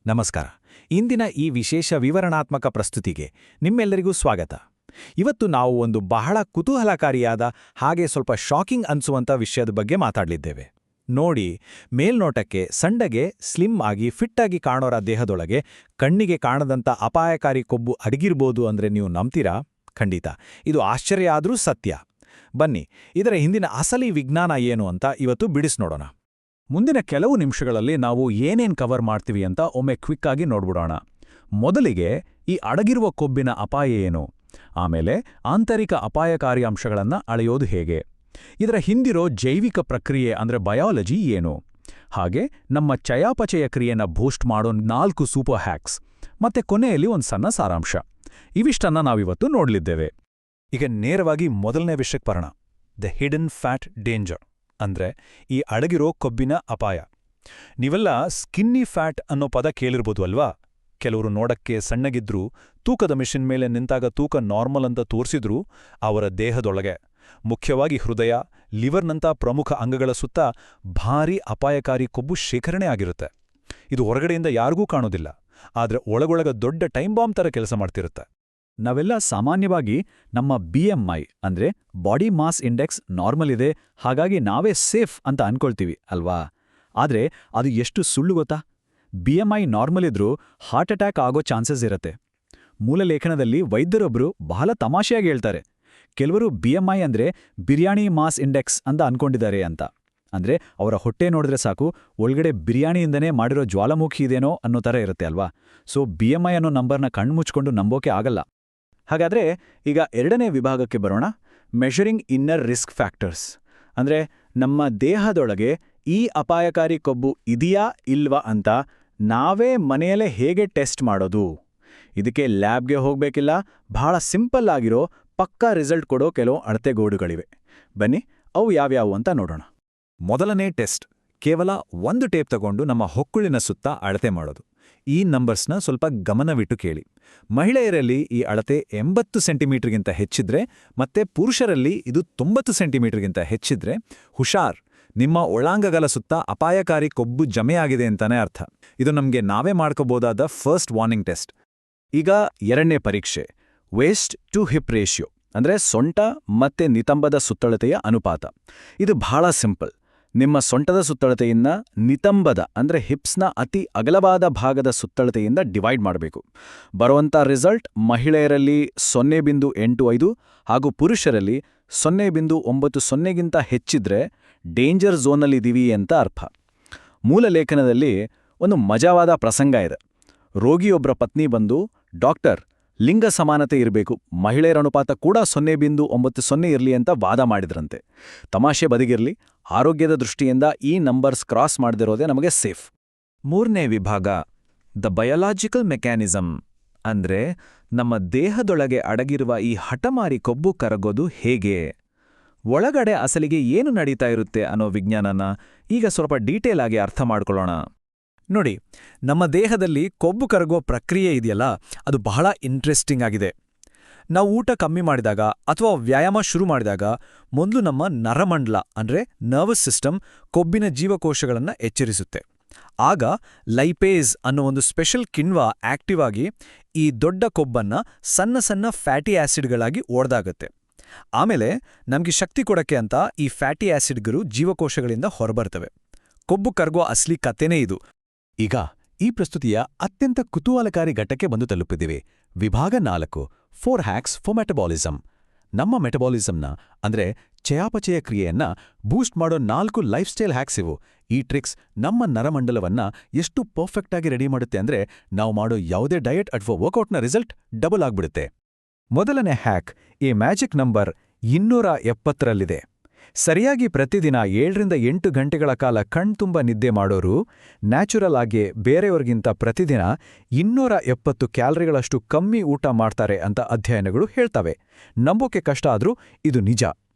ನಮಸ್ಕಾರ. ಇಂದಿನ ಈ ವಿಶೇಷ ವಿವರಣಾತ್ಮಕ ಪ್ರಸ್ತುತಿಗೆ ನಿಮ್ಮೆಲ್ಲರಿಗೂ ಸ್ವಾಗತ. ಇವತ್ತು ನಾವು ಒಂದು ಬಹಳ ಕುತೂಹಲಕಾರಿಯಾದ ಹಾಗೆ ಸ್ವಲ್ಪ ಶಾಕಿಂಗ್ ಅನ್ಸುವಂಥ ವಿಷಯದ ಬಗ್ಗೆ ಮಾತಾಡಲಿದ್ದೇವೆ. ನೋಡಿ, ಮೇಲ್ನೋಟಕ್ಕೆ ಸಣ್ಣಗೆ ಸ್ಲಿಮ್ ಆಗಿ ಫಿಟ್ ಆಗಿ ಕಾಣೋರ ದೇಹದೊಳಗೆ ಕಣ್ಣಿಗೆ ಕಾಣದಂಥ ಅಪಾಯಕಾರಿ ಕೊಬ್ಬು ಅಡಗಿರ್ಬೋದು ಅಂದ್ರೆ ನೀವು ನಂಬ್ತೀರಾ? ಖಂಡಿತ, ಇದು ಆಶ್ಚರ್ಯ ಆದರೂ ಸತ್ಯ. ಬನ್ನಿ, ಇದರ ಹಿಂದಿನ ಅಸಲಿ ವಿಜ್ಞಾನ ಏನು ಅಂತ ಇವತ್ತು ಬಿಡಿಸ್ನೋಡೋಣ. ಮುಂದಿನ ಕೆಲವು ನಿಮಿಷಗಳಲ್ಲಿ ನಾವು ಏನೇನ್ ಕವರ್ ಮಾಡ್ತೀವಿ ಅಂತ ಒಮ್ಮೆ ಕ್ವಿಕ್ ಆಗಿ ನೋಡ್ಬಿಡೋಣ. ಮೊದಲಿಗೆ ಈ ಅಡಗಿರುವ ಕೊಬ್ಬಿನ ಅಪಾಯ ಏನು, ಆಮೇಲೆ ಆಂತರಿಕ ಅಪಾಯಕಾರಿ ಅಂಶಗಳನ್ನು ಅಳೆಯೋದು ಹೇಗೆ, ಇದರ ಹಿಂದಿರೋ ಜೈವಿಕ ಪ್ರಕ್ರಿಯೆ ಅಂದ್ರೆ ಬಯಾಲಜಿ ಏನು, ಹಾಗೆ ನಮ್ಮ ಚಯಾಪಚಯ ಕ್ರಿಯೆನ ಬೂಸ್ಟ್ ಮಾಡೋ 4 ಸೂಪರ್ ಹ್ಯಾಕ್ಸ್, ಮತ್ತೆ ಕೊನೆಯಲ್ಲಿ ಒಂದು ಸಣ್ಣ ಸಾರಾಂಶ. ಇವಿಷ್ಟನ್ನ ನಾವಿವತ್ತು ನೋಡ್ಲಿದ್ದೇವೆ. ಈಗ ನೇರವಾಗಿ ಮೊದಲನೇ ವಿಷಯಕ್ಕೆ ಬರೋಣ. ದ ಹಿಡನ್ ಫ್ಯಾಟ್ ಡೇಂಜರ್ ಅಂದ್ರೆ ಈ ಅಡಗಿರೋ ಕೊಬ್ಬಿನ ಅಪಾಯ. ನೀವೆಲ್ಲ ಸ್ಕಿನ್ನಿ ಫ್ಯಾಟ್ ಅನ್ನೋ ಪದ ಕೇಳಿರ್ಬೋದು ಅಲ್ವಾ? ಕೆಲವರು ನೋಡಕ್ಕೆ ಸಣ್ಣಗಿದ್ರೂ ತೂಕದ ಮಿಷಿನ್ ಮೇಲೆ ನಿಂತಾಗ ತೂಕ ನಾರ್ಮಲ್ ಅಂತ ತೋರಿಸಿದ್ರೂ ಅವರ ದೇಹದೊಳಗೆ, ಮುಖ್ಯವಾಗಿ ಹೃದಯ, ಲಿವರ್ನಂಥ ಪ್ರಮುಖ ಅಂಗಗಳ ಸುತ್ತ ಭಾರೀ ಅಪಾಯಕಾರಿ ಕೊಬ್ಬು ಶೇಖರಣೆ ಆಗಿರುತ್ತೆ. ಇದು ಹೊರಗಡೆಯಿಂದ ಯಾರಿಗೂ ಕಾಣೋದಿಲ್ಲ, ಆದ್ರೆ ಒಳಗೊಳಗ ದೊಡ್ಡ ಟೈಮ್ ಬಾಂಬ್ ಥರ ಕೆಲಸ ಮಾಡ್ತಿರುತ್ತೆ. ನಾವೆಲ್ಲ ಸಾಮಾನ್ಯವಾಗಿ ನಮ್ಮ BMI ಅಂದ್ರೆ ಬಾಡಿ ಮಾಸ್ ಇಂಡೆಕ್ಸ್ ನಾರ್ಮಲ್ ಇದೆ, ಹಾಗಾಗಿ ನಾವೇ ಸೇಫ್ ಅಂತ ಅನ್ಕೊಳ್ತೀವಿ ಅಲ್ವಾ? ಆದ್ರೆ ಅದು ಎಷ್ಟು ಸುಳ್ಳು ಗೊತ್ತಾ? BMI ನಾರ್ಮಲ್ ಇದ್ರೂ ಹಾರ್ಟ್ ಅಟ್ಯಾಕ್ ಆಗೋ ಚಾನ್ಸಸ್ ಇರತ್ತೆ. ಮೂಲಲೇಖನದಲ್ಲಿ ವೈದ್ಯರೊಬ್ರು ಬಹಳ ತಮಾಷೆಯಾಗಿ ಹೇಳ್ತಾರೆ, ಕೆಲವರು BMI ಅಂದ್ರೆ ಬಿರಿಯಾನಿ ಮಾಸ್ ಇಂಡೆಕ್ಸ್ ಅಂತ ಅನ್ಕೊಂಡಿದ್ದಾರೆ ಅಂತ. ಅಂದ್ರೆ ಅವರ ಹೊಟ್ಟೆ ನೋಡಿದ್ರೆ ಸಾಕು, ಒಳಗಡೆ ಬಿರಿಯಾನಿಯಿಂದನೇ ಮಾಡಿರೋ ಜ್ವಾಲಾಮುಖಿ ಇದೇನೋ ಅನ್ನೋ ಥರ ಇರುತ್ತೆ ಅಲ್ವಾ? ಸೊ BMI ಅನ್ನೋ ನಂಬರ್ನ ಕಣ್ಮುಚ್ಕೊಂಡು ನಂಬೋಕೆ ಆಗಲ್ಲ. ಹಾಗಾದ್ರೆ ಈಗ ಎರಡನೇ ವಿಭಾಗಕ್ಕೆ ಬರೋಣ. ಮೆಷರಿಂಗ್ ಇನ್ನರ್ ರಿಸ್ಕ್ ಫ್ಯಾಕ್ಟರ್ಸ್ ಅಂದ್ರೆ ನಮ್ಮ ದೇಹದೊಳಗೆ ಈ ಅಪಾಯಕಾರಿ ಕೊಬ್ಬು ಇದೆಯಾ ಇಲ್ವಾ ಅಂತ ನಾವೇ ಮನೆಯಲ್ಲೇ ಹೇಗೆ ಟೆಸ್ಟ್ ಮಾಡೋದು. ಇದಕ್ಕೆ ಲ್ಯಾಬ್ಗೆ ಹೋಗ್ಬೇಕಿಲ್ಲ, ಬಹಳ ಸಿಂಪಲ್ ಆಗಿರೋ ಪಕ್ಕಾ ರಿಸಲ್ಟ್ ಕೊಡೋ ಕೆಲವು ಅಳತೆಗೋಡುಗಳಿವೆ. ಬನ್ನಿ, ಅವು ಯಾವ್ಯಾವು ಅಂತ ನೋಡೋಣ. ಮೊದಲನೇ ಟೆಸ್ಟ್, ಕೇವಲ ಒಂದು ಟೇಪ್ ತಗೊಂಡು ನಮ್ಮ ಹೊಕ್ಕುಳಿನ ಸುತ್ತ ಅಳತೆ ಮಾಡೋದು. ಈ ನಂಬರ್ಸ್ನ ಸ್ವಲ್ಪ ಗಮನವಿಟ್ಟು ಕೇಳಿ. ಮಹಿಳೆಯರಲ್ಲಿ ಈ ಅಳತೆ 80 ಸೆಂಟಿಮೀಟರ್ಗಿಂತ ಹೆಚ್ಚಿದ್ರೆ, ಮತ್ತೆ ಪುರುಷರಲ್ಲಿ ಇದು 90 ಸೆಂಟಿಮೀಟರ್ಗಿಂತ ಹೆಚ್ಚಿದ್ರೆ ಹುಷಾರ್, ನಿಮ್ಮ ಒಳಾಂಗಗಳ ಸುತ್ತ ಅಪಾಯಕಾರಿ ಕೊಬ್ಬು ಜಮೆಯಾಗಿದೆ ಅಂತಾನೆ ಅರ್ಥ. ಇದು ನಮಗೆ ನಾವೇ ಮಾಡ್ಕೋಬೋದಾದ ಫಸ್ಟ್ ವಾರ್ನಿಂಗ್ ಟೆಸ್ಟ್. ಈಗ ಎರಡನೇ ಪರೀಕ್ಷೆ, ವೇಸ್ಟ್ ಟು ಹಿಪ್ ರೇಷಿಯೋ ಅಂದ್ರೆ ಸೊಂಟ ಮತ್ತೆ ನಿತಂಬದ ಸುತ್ತಳತೆಯ ಅನುಪಾತ. ಇದು ಬಹಳ ಸಿಂಪಲ್. ನಿಮ್ಮ ಸೊಂಟದ ಸುತ್ತಳತೆಯಿಂದ ನಿತಂಬದ ಅಂದ್ರೆ ಹಿಪ್ಸ್ನ ಅತಿ ಅಗಲವಾದ ಭಾಗದ ಸುತ್ತಳತೆಯಿಂದ ಡಿವೈಡ್ ಮಾಡಬೇಕು. ಬರುವಂಥ ರಿಸಲ್ಟ್ ಮಹಿಳೆಯರಲ್ಲಿ 0.85 ಹಾಗೂ ಪುರುಷರಲ್ಲಿ 0.90ಗಿಂತ ಹೆಚ್ಚಿದ್ರೆ ಡೇಂಜರ್ ಝೋನಲ್ಲಿದ್ದೀವಿ ಅಂತ ಅರ್ಥ. ಮೂಲ ಲೇಖನದಲ್ಲಿ ಒಂದು ಮಜಾವಾದ ಪ್ರಸಂಗ ಇದೆ. ರೋಗಿಯೊಬ್ಬರ ಪತ್ನಿ ಬಂದು, ಡಾಕ್ಟರ್, ಲಿಂಗ ಸಮಾನತೆ ಇರಬೇಕು, ಮಹಿಳೆಯರ ಅನುಪಾತ ಕೂಡ 0.90 ಇರಲಿ ಅಂತ ವಾದ ಮಾಡಿದ್ರಂತೆ. ತಮಾಷೆ ಬದಿಗಿರಲಿ, ಆರೋಗ್ಯದ ದೃಷ್ಟಿಯಿಂದ ಈ ನಂಬರ್ಸ್ ಕ್ರಾಸ್ ಮಾಡದಿರೋದೇ ನಮಗೆ ಸೇಫ್. ಮೂರನೇ ವಿಭಾಗ, ದ ಬಯಾಲಜಿಕಲ್ ಮೆಕ್ಯಾನಿಸಮ್ ಅಂದ್ರೆ ನಮ್ಮ ದೇಹದೊಳಗೆ ಅಡಗಿರುವ ಈ ಹಠಮಾರಿ ಕೊಬ್ಬು ಕರಗೋದು ಹೇಗೆ, ಒಳಗಡೆ ಅಸಲಿಗೆ ಏನು ನಡೀತಾ ಇರುತ್ತೆ ಅನ್ನೋ ವಿಜ್ಞಾನನ ಈಗ ಸ್ವಲ್ಪ ಡೀಟೇಲ್ ಆಗಿ ಅರ್ಥ ಮಾಡ್ಕೊಳ್ಳೋಣ. ನೋಡಿ, ನಮ್ಮ ದೇಹದಲ್ಲಿ ಕೊಬ್ಬು ಕರಗೋ ಪ್ರಕ್ರಿಯೆ ಇದೆಯಲ್ಲ, ಅದು ಬಹಳ ಇಂಟ್ರೆಸ್ಟಿಂಗ್ ಆಗಿದೆ. ನಾವು ಊಟ ಕಮ್ಮಿ ಮಾಡಿದಾಗ ಅಥವಾ ವ್ಯಾಯಾಮ ಶುರು ಮಾಡಿದಾಗ ಮೊದಲು ನಮ್ಮ ನರಮಂಡಲ ಅಂದ್ರೆ ನರ್ವಸ್ ಸಿಸ್ಟಮ್ ಕೊಬ್ಬಿನ ಜೀವಕೋಶಗಳನ್ನು ಎಚ್ಚರಿಸುತ್ತೆ. ಆಗ ಲೈಪೇಸ್ ಅನ್ನೋ ಒಂದು ಸ್ಪೆಷಲ್ ಕಿಣ್ವ ಆಕ್ಟಿವ್ ಆಗಿ ಈ ದೊಡ್ಡ ಕೊಬ್ಬನ್ನ ಸಣ್ಣ ಸಣ್ಣ ಫ್ಯಾಟಿ ಆಸಿಡ್ಗಳಾಗಿ ಒಡೆದಾಗುತ್ತೆ. ಆಮೇಲೆ ನಮಗೆ ಶಕ್ತಿ ಕೊಡಕ್ಕೆ ಅಂತ ಈ ಫ್ಯಾಟಿ ಆಸಿಡ್ಗಳು ಜೀವಕೋಶಗಳಿಂದ ಹೊರಬರ್ತವೆ. ಕೊಬ್ಬು ಕರಗೋ ಅಸಲಿ ಕಥೆನೇ ಇದು. ಈಗ ಈ ಪ್ರಸ್ತುತಿಯ ಅತ್ಯಂತ ಕುತೂಹಲಕಾರಿ ಘಟ್ಟಕ್ಕೆ ಬಂದು ತಲುಪಿದ್ದೀವಿ. ವಿಭಾಗ 4, 4 ಹ್ಯಾಕ್ಸ್ ಫಾರ್ ಮೆಟಬಾಲಿಸಮ್. ನಮ್ಮ ಮೆಟಬಾಲಿಸಮ್ನ ಅಂದ್ರೆ ಚಯಾಪಚಯ ಕ್ರಿಯೆಯನ್ನ ಬೂಸ್ಟ್ ಮಾಡೋ 4 ಲೈಫ್ ಸ್ಟೈಲ್ ಹ್ಯಾಕ್ಸ್ ಇವು. ಈ ಟ್ರಿಕ್ಸ್ ನಮ್ಮ ನರಮಂಡಲವನ್ನ ಎಷ್ಟು ಪರ್ಫೆಕ್ಟ್ ಆಗಿ ರೆಡಿ ಮಾಡುತ್ತೆ ಅಂದ್ರೆ ನಾವು ಮಾಡೋ ಯಾವುದೇ ಡಯಟ್ ಅಥವಾ ವರ್ಕೌಟ್ನ ರಿಸಲ್ಟ್ ಡಬಲ್ ಆಗ್ಬಿಡುತ್ತೆ. ಮೊದಲನೇ ಹ್ಯಾಕ್ ಈ ಮ್ಯಾಜಿಕ್ ನಂಬರ್ 270ರಲ್ಲಿದೆ. ಸರಿಯಾಗಿ ಪ್ರತಿದಿನ 7ರಿಂದ 8 ಗಂಟೆಗಳ ಕಾಲ ಕಣ್ತುಂಬ ನಿದ್ದೆ ಮಾಡೋರು ನ್ಯಾಚುರಲ್ ಆಗಿ ಬೇರೆಯವ್ರಿಗಿಂತ ಪ್ರತಿದಿನ 270 ಕ್ಯಾಲರಿಗಳಷ್ಟು ಕಮ್ಮಿ ಊಟ ಮಾಡ್ತಾರೆ ಅಂತ ಅಧ್ಯಯನಗಳು ಹೇಳ್ತವೆ. ನಂಬೋಕೆ ಕಷ್ಟ ಆದ್ರೂ ಇದು ನಿಜ.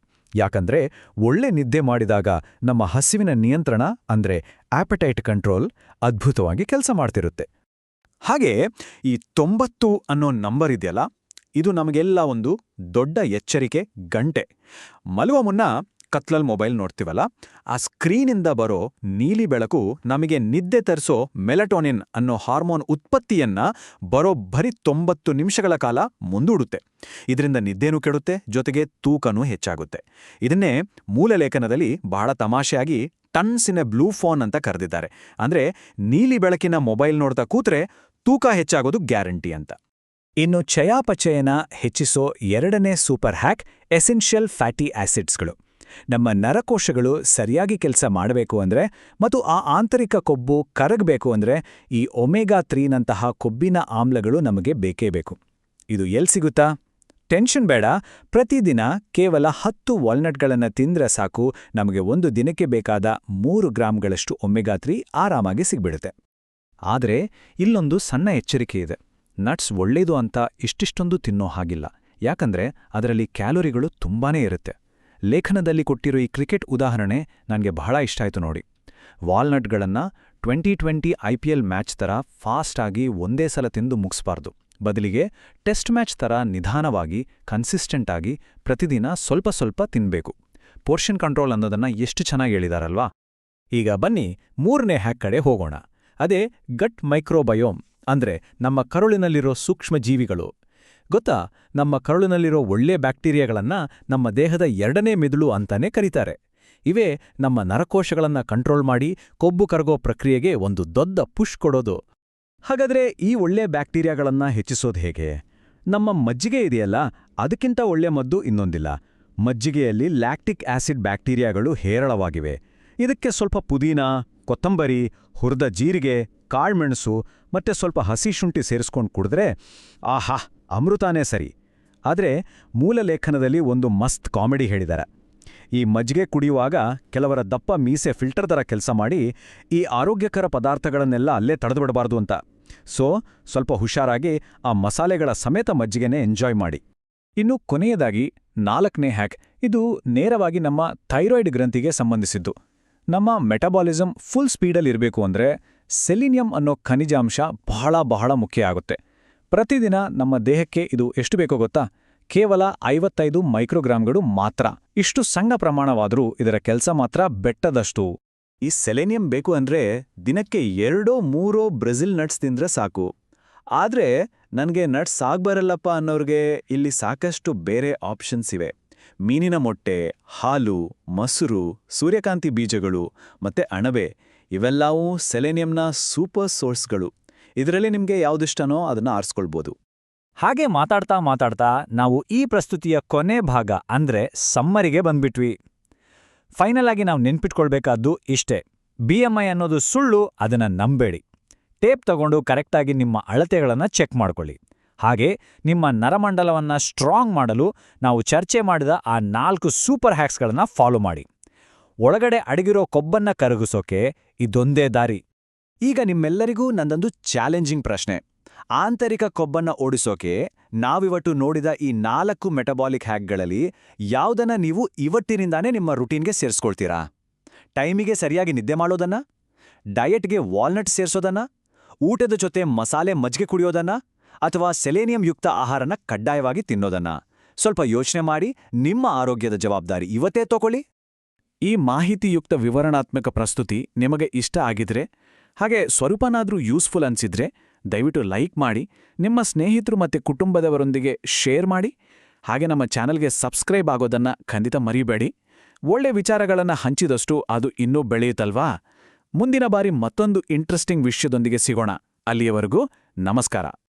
ಯಾಕಂದ್ರೆ ಒಳ್ಳೆ ನಿದ್ದೆ ಮಾಡಿದಾಗ ನಮ್ಮ ಹಸಿವಿನ ನಿಯಂತ್ರಣ ಅಂದ್ರೆ ಆಪಟೈಟ್ ಕಂಟ್ರೋಲ್ ಅದ್ಭುತವಾಗಿ ಕೆಲಸ ಮಾಡ್ತಿರುತ್ತೆ. ಹಾಗೆ ಈ 90 ಅನ್ನೋ ನಂಬರ್ ಇದೆಯಲ್ಲ, ಇದು ನಮಗೆಲ್ಲ ಒಂದು ದೊಡ್ಡ ಎಚ್ಚರಿಕೆ ಗಂಟೆ. ಮಲಗುವ ಮುನ್ನ ಕತ್ಲಲ್ಲಿ ಮೊಬೈಲ್ ನೋಡ್ತೀವಲ್ಲ, ಆ ಸ್ಕ್ರೀನಿಂದ ಬರೋ ನೀಲಿ ಬೆಳಕು ನಮಗೆ ನಿದ್ದೆ ತರಿಸೋ ಮೆಲಟೋನಿನ್ ಅನ್ನೋ ಹಾರ್ಮೋನ್ ಉತ್ಪತ್ತಿಯನ್ನ ಬರೋಬ್ಬರಿ 90 ನಿಮಿಷಗಳ ಕಾಲ ಮುಂದೂಡುತ್ತೆ. ಇದರಿಂದ ನಿದ್ದೆನೂ ಕೆಡುತ್ತೆ, ಜೊತೆಗೆ ತೂಕನೂ ಹೆಚ್ಚಾಗುತ್ತೆ. ಇದನ್ನೇ ಮೂಲ ಲೇಖನದಲ್ಲಿ ಬಹಳ ತಮಾಷೆಯಾಗಿ tons in a blue phone ಅಂತ ಕರೆದಿದ್ದಾರೆ. ಅಂದ್ರೆ ನೀಲಿ ಬೆಳಕಿನ ಮೊಬೈಲ್ ನೋಡ್ತಾ ಕೂತ್ರೆ ತೂಕ ಹೆಚ್ಚಾಗೋದು ಗ್ಯಾರಂಟಿ ಅಂತ. ಇನ್ನು ಚಯಾಪಚಯನ ಹೆಚ್ಚಿಸೋ ಎರಡನೇ ಸೂಪರ್ ಹ್ಯಾಕ್ ಎಸೆನ್ಷಿಯಲ್ ಫ್ಯಾಟಿ ಆಸಿಡ್ಸ್ಗಳು. ನಮ್ಮ ನರಕೋಶಗಳು ಸರಿಯಾಗಿ ಕೆಲಸ ಮಾಡಬೇಕು ಅಂದರೆ ಮತ್ತು ಆ ಆಂತರಿಕ ಕೊಬ್ಬು ಕರಗಬೇಕು ಅಂದರೆ ಈ ಒಮೆಗಾ 3ನಂತಹ ಕೊಬ್ಬಿನ ಆಮ್ಲಗಳು ನಮಗೆ ಬೇಕೇ ಬೇಕು. ಇದು ಎಲ್ಲಿ ಸಿಗುತ್ತಾ? ಟೆನ್ಷನ್ ಬೇಡ, ಪ್ರತಿದಿನ ಕೇವಲ 10 ವಾಲ್ನಟ್ಗಳನ್ನು ತಿಂದ್ರೆ ಸಾಕು, ನಮಗೆ ಒಂದು ದಿನಕ್ಕೆ ಬೇಕಾದ 3 ಗ್ರಾಂಗಳಷ್ಟು ಒಮೆಗಾ 3 ಆರಾಮಾಗಿ ಸಿಗ್ಬಿಡುತ್ತೆ. ಆದರೆ ಇಲ್ಲೊಂದು ಸಣ್ಣ ಎಚ್ಚರಿಕೆ ಇದೆ. ನಟ್ಸ್ ಒಳ್ಳೇದು ಅಂತ ಇಷ್ಟಿಷ್ಟೊಂದು ತಿನ್ನೋ ಹಾಗಿಲ್ಲ, ಯಾಕಂದ್ರೆ ಅದರಲ್ಲಿ ಕ್ಯಾಲೋರಿಗಳು ತುಂಬಾನೇ ಇರುತ್ತೆ. ಲೇಖನದಲ್ಲಿ ಕೊಟ್ಟಿರೋ ಈ ಕ್ರಿಕೆಟ್ ಉದಾಹರಣೆ ನನಗೆ ಬಹಳ ಇಷ್ಟ ಆಯಿತು ನೋಡಿ. ವಾಲ್ನಟ್ಗಳನ್ನು 2020 IPL ಮ್ಯಾಚ್ ಥರ ಫಾಸ್ಟ್ ಆಗಿ ಒಂದೇ ಸಲ ತಿಂದು ಮುಗಿಸ್ಬಾರ್ದು. ಬದಲಿಗೆ ಟೆಸ್ಟ್ ಮ್ಯಾಚ್ ಥರ ನಿಧಾನವಾಗಿ, ಕನ್ಸಿಸ್ಟೆಂಟ್ ಆಗಿ ಪ್ರತಿದಿನ ಸ್ವಲ್ಪ ಸ್ವಲ್ಪ ತಿನ್ಬೇಕು. ಪೋರ್ಷನ್ ಕಂಟ್ರೋಲ್ ಅನ್ನೋದನ್ನ ಎಷ್ಟು ಚೆನ್ನಾಗಿ ಹೇಳಿದಾರಲ್ವಾ? ಈಗ ಬನ್ನಿ 3ನೇ ಹ್ಯಾಕ್ ಕಡೆ ಹೋಗೋಣ. ಅದೇ ಗಟ್ ಮೈಕ್ರೋಬಯೋಮ್, ಅಂದ್ರೆ ನಮ್ಮ ಕರುಳಿನಲ್ಲಿರೋ ಸೂಕ್ಷ್ಮ ಜೀವಿಗಳು. ಗೊತ್ತಾ, ನಮ್ಮ ಕರುಳಿನಲ್ಲಿರೋ ಒಳ್ಳೆ ಬ್ಯಾಕ್ಟೀರಿಯಾಗಳನ್ನ ನಮ್ಮ ದೇಹದ 2ನೇ ಮೆದುಳು ಅಂತಾನೆ ಕರೀತಾರೆ. ಇವೇ ನಮ್ಮ ನರಕೋಶಗಳನ್ನ ಕಂಟ್ರೋಲ್ ಮಾಡಿ ಕೊಬ್ಬು ಕರಗೋ ಪ್ರಕ್ರಿಯೆಗೆ ಒಂದು ದೊಡ್ಡ ಪುಷ್ ಕೊಡೋದು. ಹಾಗಾದ್ರೆ ಈ ಒಳ್ಳೆ ಬ್ಯಾಕ್ಟೀರಿಯಾಗಳನ್ನ ಹೆಚ್ಚಿಸೋದು ಹೇಗೆ? ನಮ್ಮ ಮಜ್ಜಿಗೆ ಇದೆಯಲ್ಲ, ಅದಕ್ಕಿಂತ ಒಳ್ಳೆ ಮದ್ದು ಇನ್ನೊಂದಿಲ್ಲ. ಮಜ್ಜಿಗೆಯಲ್ಲಿ ಲ್ಯಾಕ್ಟಿಕ್ ಆಸಿಡ್ ಬ್ಯಾಕ್ಟೀರಿಯಾಗಳು ಹೇರಳವಾಗಿವೆ. ಇದಕ್ಕೆ ಸ್ವಲ್ಪ ಪುದೀನ, ಕೊತ್ತಂಬರಿ, ಹುರಿದ ಜೀರಿಗೆ, ಕಾಳ್ಮೆಣಸು ಮತ್ತೆ ಸ್ವಲ್ಪ ಹಸಿ ಶುಂಠಿ ಸೇರಿಸ್ಕೊಂಡು ಕುಡಿದ್ರೆ ಆಹಾ, ಅಮೃತಾನೇ ಸರಿ. ಆದರೆ ಮೂಲ ಲೇಖನದಲ್ಲಿ ಒಂದು ಮಸ್ತ್ ಕಾಮಿಡಿ ಹೇಳಿದ್ದಾರೆ. ಈ ಮಜ್ಜಿಗೆ ಕುಡಿಯುವಾಗ ಕೆಲವರ ದಪ್ಪ ಮೀಸೆ ಫಿಲ್ಟರ್ ಥರ ಕೆಲಸ ಮಾಡಿ ಈ ಆರೋಗ್ಯಕರ ಪದಾರ್ಥಗಳನ್ನೆಲ್ಲ ಅಲ್ಲೇ ತಡೆದುಬಿಡಬಾರ್ದು ಅಂತ. ಸೊ ಸ್ವಲ್ಪ ಹುಷಾರಾಗಿ ಆ ಮಸಾಲೆಗಳ ಸಮೇತ ಮಜ್ಜಿಗೆನೇ ಎಂಜಾಯ್ ಮಾಡಿ. ಇನ್ನು ಕೊನೆಯದಾಗಿ 4ನೇ ಹ್ಯಾಕ್, ಇದು ನೇರವಾಗಿ ನಮ್ಮ ಥೈರಾಯ್ಡ್ ಗ್ರಂಥಿಗೆ ಸಂಬಂಧಿಸಿದ್ದು. ನಮ್ಮ ಮೆಟಬಾಲಿಸಮ್ ಫುಲ್ ಸ್ಪೀಡಲ್ಲಿರಬೇಕು ಅಂದರೆ ಸೆಲಿನಿಯಂ ಅನ್ನೋ ಖನಿಜಾಂಶ ಬಹಳ ಮುಖ್ಯ ಆಗುತ್ತೆ. ಪ್ರತಿದಿನ ನಮ್ಮ ದೇಹಕ್ಕೆ ಇದು ಎಷ್ಟು ಬೇಕೋ ಗೊತ್ತಾ? ಕೇವಲ 55 ಮೈಕ್ರೋಗ್ರಾಂಗಳು ಮಾತ್ರ. ಇಷ್ಟು ಸಣ್ಣ ಪ್ರಮಾಣವಾದರೂ ಇದರ ಕೆಲಸ ಮಾತ್ರ ಬೆಟ್ಟದಷ್ಟು. ಈ ಸೆಲೆನಿಯಂ ಬೇಕು ಅಂದ್ರೆ ದಿನಕ್ಕೆ 2-3 ಬ್ರೆಜಿಲ್ ನಟ್ಸ್ ತಿಂದ್ರೆ ಸಾಕು. ಆದ್ರೆ ನನಗೆ ನಟ್ಸ್ ಆಗ್ಬರಲ್ಲಪ್ಪ ಅನ್ನೋರ್ಗೆ ಇಲ್ಲಿ ಸಾಕಷ್ಟು ಬೇರೆ ಆಪ್ಷನ್ಸ್ ಇವೆ. ಮೀನಿನ ಮೊಟ್ಟೆ, ಹಾಲು, ಮೊಸರು, ಸೂರ್ಯಕಾಂತಿ ಬೀಜಗಳು ಮತ್ತೆ ಅಣಬೆ ಇವೆಲ್ಲವೂ ಸೆಲೆನಿಯಂನ ಸೂಪರ್ ಸೋರ್ಸ್ಗಳು. ಇದರಲ್ಲಿ ನಿಮಗೆ ಯಾವುದಿಷ್ಟನೋ ಅದನ್ನ ಆರಿಸ್ಕೊಳ್ಬೋದು. ಹಾಗೆ ಮಾತಾಡ್ತಾ ನಾವು ಈ ಪ್ರಸ್ತುತಿಯ ಕೊನೆ ಭಾಗ ಅಂದ್ರೆ ಸಮ್ಮರಿಗೆ ಬಂದ್ಬಿಟ್ವಿ. ಫೈನಲ್ ಆಗಿ ನಾವು ನೆನ್ಪಿಟ್ಕೊಳ್ಬೇಕಾದ್ದು ಇಷ್ಟೇ: BMI ಅನ್ನೋದು ಸುಳ್ಳು, ಅದನ್ನ ನಂಬೇಡಿ. ಟೇಪ್ ತಗೊಂಡು ಕರೆಕ್ಟಾಗಿ ನಿಮ್ಮ ಅಳತೆಗಳನ್ನು ಚೆಕ್ ಮಾಡ್ಕೊಳ್ಳಿ. ಹಾಗೆ ನಿಮ್ಮ ನರಮಂಡಲವನ್ನ ಸ್ಟ್ರಾಂಗ್ ಮಾಡಲು ನಾವು ಚರ್ಚೆ ಮಾಡಿದ ಆ 4 ಸೂಪರ್ ಹ್ಯಾಕ್ಸ್ಗಳನ್ನ ಫಾಲೋ ಮಾಡಿ. ಒಳಗಡೆ ಅಡಗಿರೋ ಕೊಬ್ಬನ್ನ ಕರಗಿಸೋಕೆ ಇದೊಂದೇ ದಾರಿ. ಈಗ ನಿಮ್ಮೆಲ್ಲರಿಗೂ ನಂದೊಂದು ಚಾಲೆಂಜಿಂಗ್ ಪ್ರಶ್ನೆ. ಆಂತರಿಕ ಕೊಬ್ಬನ್ನ ಓಡಿಸೋಕೆ ನಾವಿವತ್ತು ನೋಡಿದ ಈ 4 ಮೆಟಬಾಲಿಕ್ ಹ್ಯಾಕ್ಗಳಲ್ಲಿ ಯಾವುದನ್ನ ನೀವು ಇವತ್ತಿನಿಂದಾನೇ ನಿಮ್ಮ ರುಟೀನ್ಗೆ ಸೇರಿಸ್ಕೊಳ್ತೀರಾ? ಟೈಮಿಗೆ ಸರಿಯಾಗಿ ನಿದ್ದೆ ಮಾಡೋದನ್ನ, ಡಯಟ್ಗೆ ವಾಲ್ನಟ್ ಸೇರಿಸೋದನ್ನ, ಊಟದ ಜೊತೆ ಮಸಾಲೆ ಮಜ್ಜಿಗೆ ಕುಡಿಯೋದನ್ನ, ಅಥವಾ ಸೆಲೇನಿಯಂ ಯುಕ್ತ ಆಹಾರನ ಕಡ್ಡಾಯವಾಗಿ ತಿನ್ನೋದನ್ನ? ಸ್ವಲ್ಪ ಯೋಚನೆ ಮಾಡಿ ನಿಮ್ಮ ಆರೋಗ್ಯದ ಜವಾಬ್ದಾರಿ ಇವತ್ತೇ ತಗೊಳ್ಳಿ. ಈ ಮಾಹಿತಿಯುಕ್ತ ವಿವರಣಾತ್ಮಕ ಪ್ರಸ್ತುತಿ ನಿಮಗೆ ಇಷ್ಟ ಆಗಿದ್ರೆ, ಹಾಗೆ ಸ್ವರೂಪನಾದ್ರೂ ಯೂಸ್ಫುಲ್ ಅನ್ಸಿದ್ರೆ ದಯವಿಟ್ಟು ಲೈಕ್ ಮಾಡಿ, ನಿಮ್ಮ ಸ್ನೇಹಿತರು ಮತ್ತು ಕುಟುಂಬದವರೊಂದಿಗೆ ಶೇರ್ ಮಾಡಿ. ಹಾಗೆ ನಮ್ಮ ಚಾನಲ್ಗೆ ಸಬ್ಸ್ಕ್ರೈಬ್ ಆಗೋದನ್ನ ಖಂಡಿತ ಮರಿಬೇಡಿ. ಒಳ್ಳೆ ವಿಚಾರಗಳನ್ನು ಹಂಚಿದಷ್ಟು ಅದು ಇನ್ನೂ ಬೆಳೆಯುತ್ತಲ್ವಾ? ಮುಂದಿನ ಬಾರಿ ಮತ್ತೊಂದು ಇಂಟ್ರೆಸ್ಟಿಂಗ್ ವಿಷಯದೊಂದಿಗೆ ಸಿಗೋಣ. ಅಲ್ಲಿಯವರೆಗೂ ನಮಸ್ಕಾರ.